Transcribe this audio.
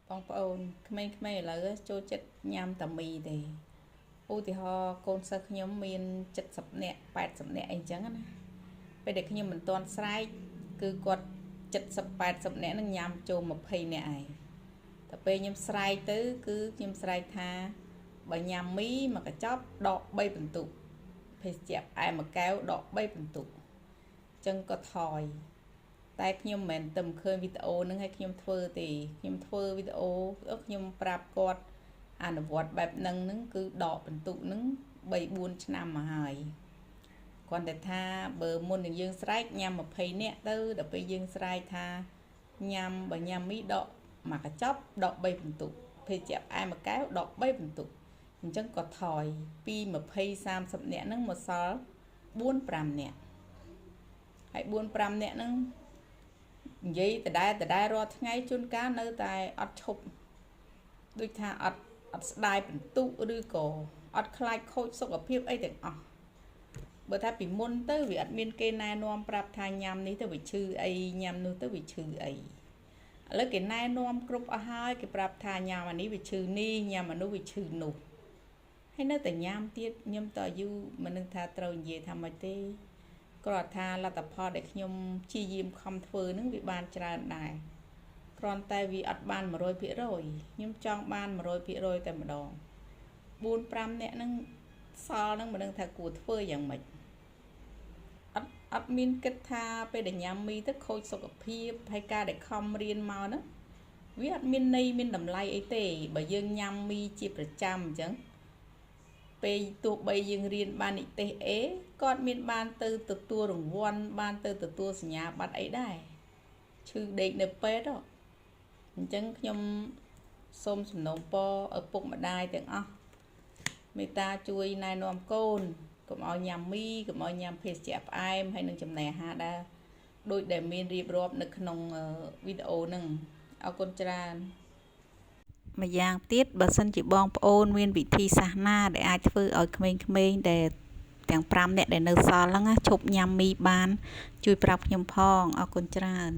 បងប្អូនក្មេងៗឥឡូវចូលចិត្តញ៉ាំតាមីទេឧទាហរណ៍កូនសិស្សខ្ញុំមាន70នាក់80នាក់អីចឹងណាពេលដែលខ្ញុំមិនទាន់ស្រែកគឺគាត់70 80នាក់នឹងញ៉ាំចូល20នាក់ឯងតែពេលខ្ញុំស្រែកទៅគឺខ្ញុំស្រែកថាបើញ៉ាំមីមួយកញ្ចប់ដក3បន្ទុកភេសជ្ជៈផ្អែមមួយកែវដក3បន្ទុកចឹងក៏ថយតែខ្ញុំមិនមែនទៅឃើញវីដេអូហ្នឹងឲ្យខ្ញុំធ្វើទេខ្ញុំធ្វើវីដេអូខ្ញុំប្រាប់គាត់អនុវត្តបែបហ្នឹងគឺដកបន្ទុកហ្នឹង3 4ឆ្នាំមកហើយគាត់តែថាបើមុននឹងយើងស្រែកញ៉ាំ20នាក់ទៅដល់ពេលយើងស្រែកថាបើញ៉ាំមីដកមួយកញ្ចប់ដក3បន្ទុកភេសជ្ជៈផ្អែមមួយកែវដក3បន្ទុកអញ្ចឹងក៏ថយពី20 30នាក់ហ្នឹងមកសល់4 5នាក់ហើយ4 5នាក់ហ្នឹងនិយាយដដែលរាល់ថ្ងៃជួនកាលនៅតែអត់ឈប់ដូចថាអត់ស្ដាយបន្ទុកឬក៏អត់ខ្លាចខូចសុខភាពអីទាំងអស់បើថាពីមុនទៅវាអត់មានគេណែនាំប្រាប់ថាញ៉ាំនេះទៅវាឈឺអីញ៉ាំនោះទៅវាឈឺអីឥឡូវគេណែនាំគ្រប់អស់ហើយគេប្រាប់ថាញ៉ាំអានេះវាឈឺនេះញ៉ាំអានោះវាឈឺនោះហើយនៅតែញ៉ាំទៀតខ្ញុំតយូរមិននឹងថាត្រូវនិយាយថាម៉េចទេគ្រាន់ថាលទ្ធផលដែលខ្ញុំព្យាយាមខំធ្វើនឹងវាបានច្រើនដែរគ្រាន់តែវាអត់បាន 100% ខ្ញុំចង់បាន 100% តែម្ដង 4 5នាក់ហ្នឹងសល់ហ្នឹងមិនដឹងថាគួរធ្វើយ៉ាងម៉េចអត់មានគិតថាពេលដែលញ៉ាំមីទៅខូចសុខភាពហើយការដែលខំរៀនមកហ្នឹងវាអត់មានន័យមានតម្លៃអីទេបើយើងញ៉ាំមីជាប្រចាំអញ្ចឹងពេលទោះបីយើងរៀនបាននិទេសអេក៏អត់មានបានទៅទទួលរង្វាន់បានទៅទទួលសញ្ញាបត្រអីដែរឈឺដេកនៅពេទ្យអញ្ចឹងខ្ញុំសូមសំណូមពរឪពុកម្ដាយទាំងអស់មេត្តាជួយណែនាំកូនកុំឲ្យញ៉ាំមីកុំឲ្យញ៉ាំភេសជ្ជៈផ្អែមហើយនឹងចំណីអាហារដែរដូចដែលមានរៀបរាប់នៅក្នុងវីដេអូហ្នឹងអរគុណច្រើនម្យ៉ាងទៀតបើសិនជាបងប្អូនមានវិធីសាស្ត្រណាដែលអាចធ្វើឲ្យក្មេងៗដែលទាំង5នាក់ដែលនៅសល់ហ្នឹងឈប់ញ៉ាំមីបានជួយប្រាប់ខ្ញុំផងអរគុណច្រើន